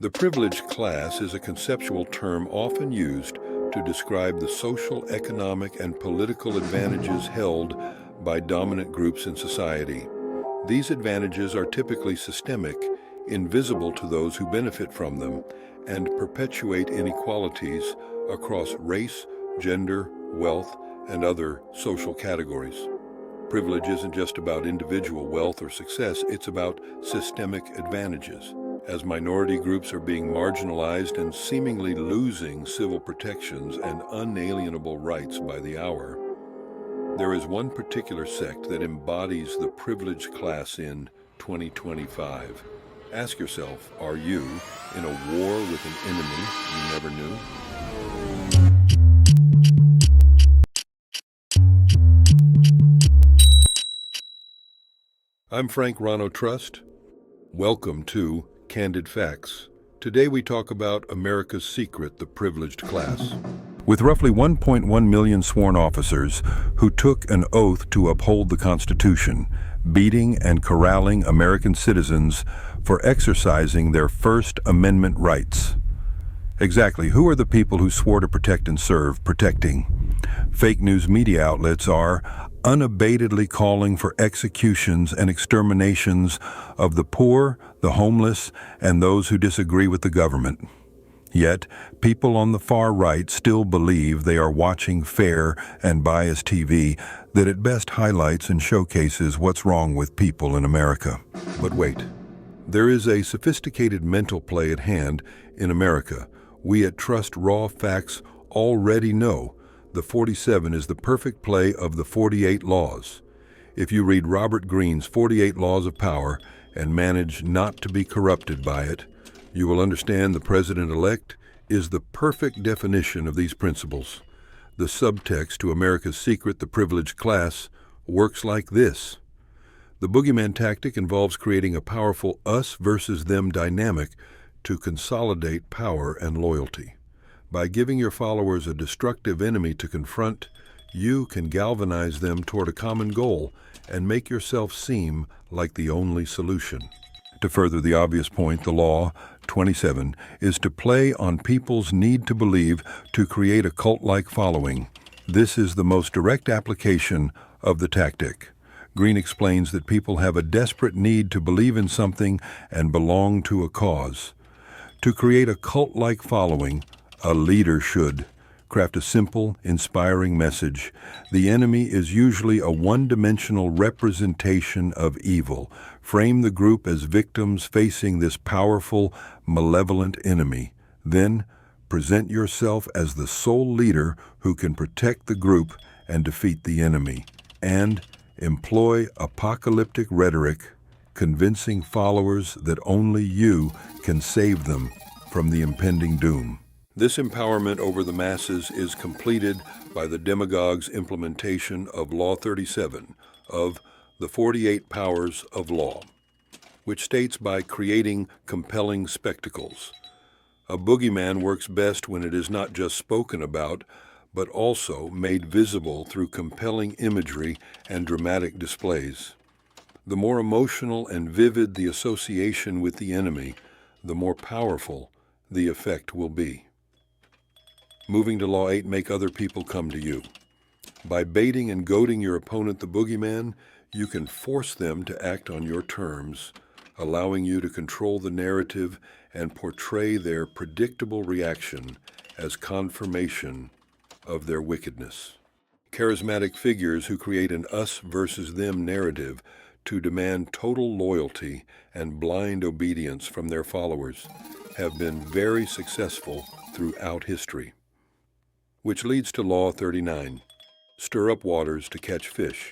The privileged class is a conceptual term often used to describe the social, economic, and political advantages held by dominant groups in society. These advantages are typically systemic, invisible to those who benefit from them, and perpetuate inequalities across race, gender, wealth, and other social categories. Privilege isn't just about individual wealth or success, it's about systemic advantages. As minority groups are being marginalized and seemingly losing civil protections and unalienable rights by the hour, there is one particular sect that embodies the privileged class in 2025. Ask yourself, are you in a war with an enemy you never knew? I'm Frank Rano Trust. Welcome to Candid Facts. Today we talk about America's secret, the privileged class. With roughly 1.1 million sworn officers who took an oath to uphold the Constitution, beating and corralling American citizens for exercising their First Amendment rights. Exactly, who are the people who swore to protect and serve, protecting? Fake news media outlets are unabatedly calling for executions and exterminations of the poor, the homeless, and those who disagree with the government. Yet, people on the far right still believe they are watching fair and biased TV that at best highlights and showcases what's wrong with people in America. But wait, there is a sophisticated mental play at hand in America. We at TRUSTRAWFACTS already know the 47 is the perfect play of the 48 laws. If you read Robert Greene's 48 Laws of Power and manage not to be corrupted by it, you will understand the president-elect is the perfect definition of these principles. The subtext to America's secret, the privileged class, works like this. The boogeyman tactic involves creating a powerful us versus them dynamic to consolidate power and loyalty. By giving your followers a destructive enemy to confront, you can galvanize them toward a common goal and make yourself seem like the only solution. To further the obvious point, the law, 27, is to play on people's need to believe to create a cult-like following. This is the most direct application of the tactic. Greene explains that people have a desperate need to believe in something and belong to a cause. To create a cult-like following, a leader should craft a simple, inspiring message. The enemy is usually a one-dimensional representation of evil. Frame the group as victims facing this powerful, malevolent enemy. Then, present yourself as the sole leader who can protect the group and defeat the enemy. And employ apocalyptic rhetoric, convincing followers that only you can save them from the impending doom. This empowerment over the masses is completed by the demagogue's implementation of Law 37 of the 48 Powers of Law, which states by creating compelling spectacles. A boogeyman works best when it is not just spoken about, but also made visible through compelling imagery and dramatic displays. The more emotional and vivid the association with the enemy, the more powerful the effect will be. Moving to Law 8, make other people come to you. By baiting and goading your opponent, the boogeyman, you can force them to act on your terms, allowing you to control the narrative and portray their predictable reaction as confirmation of their wickedness. Charismatic figures who create an us versus them narrative to demand total loyalty and blind obedience from their followers have been very successful throughout history. Which leads to Law 39. Stir up waters to catch fish.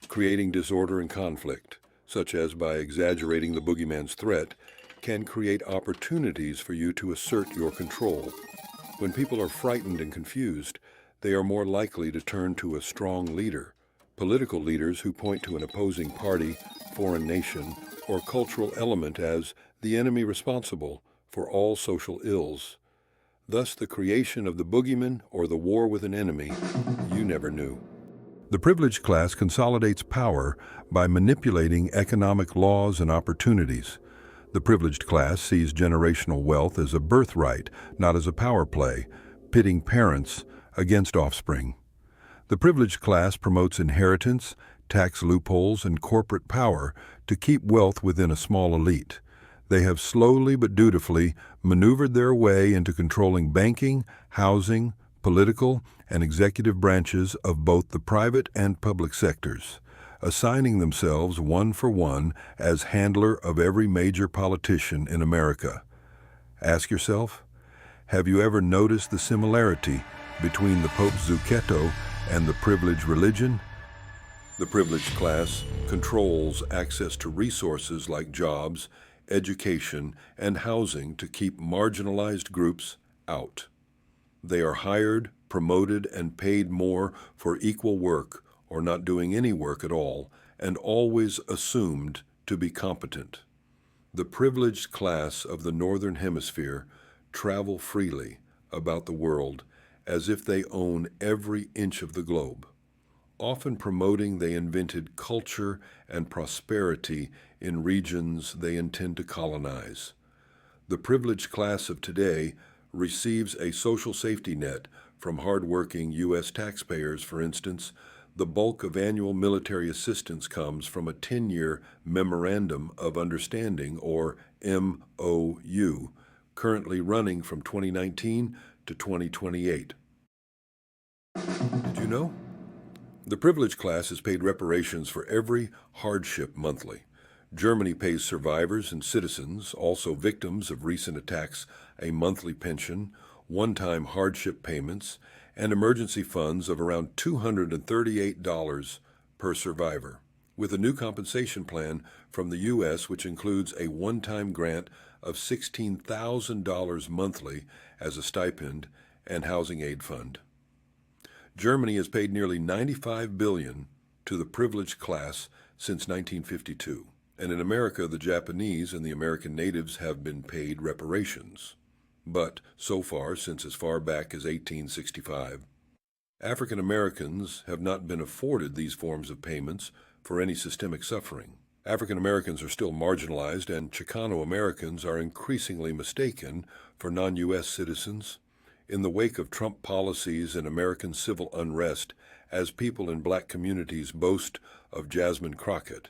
Creating disorder and conflict, such as by exaggerating the boogeyman's threat, can create opportunities for you to assert your control. When people are frightened and confused, they are more likely to turn to a strong leader. Political leaders who point to an opposing party, foreign nation, or cultural element as the enemy responsible for all social ills. Thus, the creation of the boogeyman or the war with an enemy you never knew. The privileged class consolidates power by manipulating economic laws and opportunities. The privileged class sees generational wealth as a birthright, not as a power play, pitting parents against offspring. The privileged class promotes inheritance, tax loopholes, and corporate power to keep wealth within a small elite. They have slowly but dutifully maneuvered their way into controlling banking, housing, political, and executive branches of both the private and public sectors, assigning themselves one for one as handler of every major politician in America. Ask yourself, have you ever noticed the similarity between the Pope's Zucchetto and the privileged religion? The privileged class controls access to resources like jobs, education, and housing to keep marginalized groups out. They are hired, promoted, and paid more for equal work or not doing any work at all, and always assumed to be competent. The privileged class of the Northern Hemisphere travel freely about the world as if they own every inch of the globe, often promoting they invented culture and prosperity in regions they intend to colonize. The privileged class of today receives a social safety net from hardworking U.S. taxpayers, for instance. The bulk of annual military assistance comes from a 10-year Memorandum of Understanding, or MOU, currently running from 2019 to 2028. Did you know? The privileged class is paid reparations for every hardship monthly. Germany pays survivors and citizens, also victims of recent attacks, a monthly pension, one-time hardship payments, and emergency funds of around $238 per survivor, with a new compensation plan from the U.S. which includes a one-time grant of $16,000 monthly as a stipend and housing aid fund. Germany has paid nearly $95 billion to the privileged class since 1952, and in America, the Japanese and the American natives have been paid reparations. But so far, since as far back as 1865, African Americans have not been afforded these forms of payments for any systemic suffering. African Americans are still marginalized, and Chicano Americans are increasingly mistaken for non-U.S. citizens. In the wake of Trump policies and American civil unrest, as people in black communities boast of Jasmine Crockett,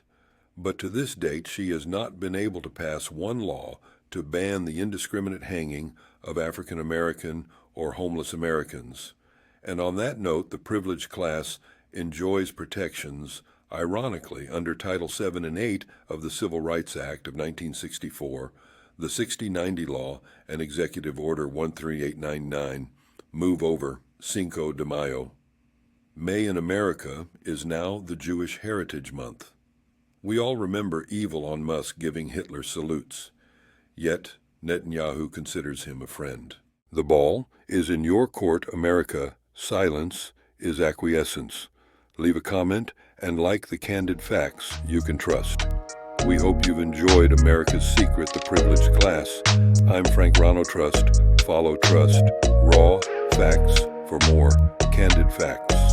but to this date she has not been able to pass one law to ban the indiscriminate hanging of African American or homeless Americans. And on that note, the privileged class enjoys protections, ironically, under Title VII and VIII of the Civil Rights Act of 1964, the 6090 Law, and Executive Order 13899, Move Over, Cinco de Mayo. May in America is now the Jewish Heritage Month. We all remember Elon Musk giving Hitler salutes. Yet, Netanyahu considers him a friend. The ball is in your court, America. Silence is acquiescence. Leave a comment and like the Candid Facts you can trust. We hope you've enjoyed America's Secret, the Privileged Class. I'm Frank Rano Trust. Follow Trust. Raw facts for more Candid Facts.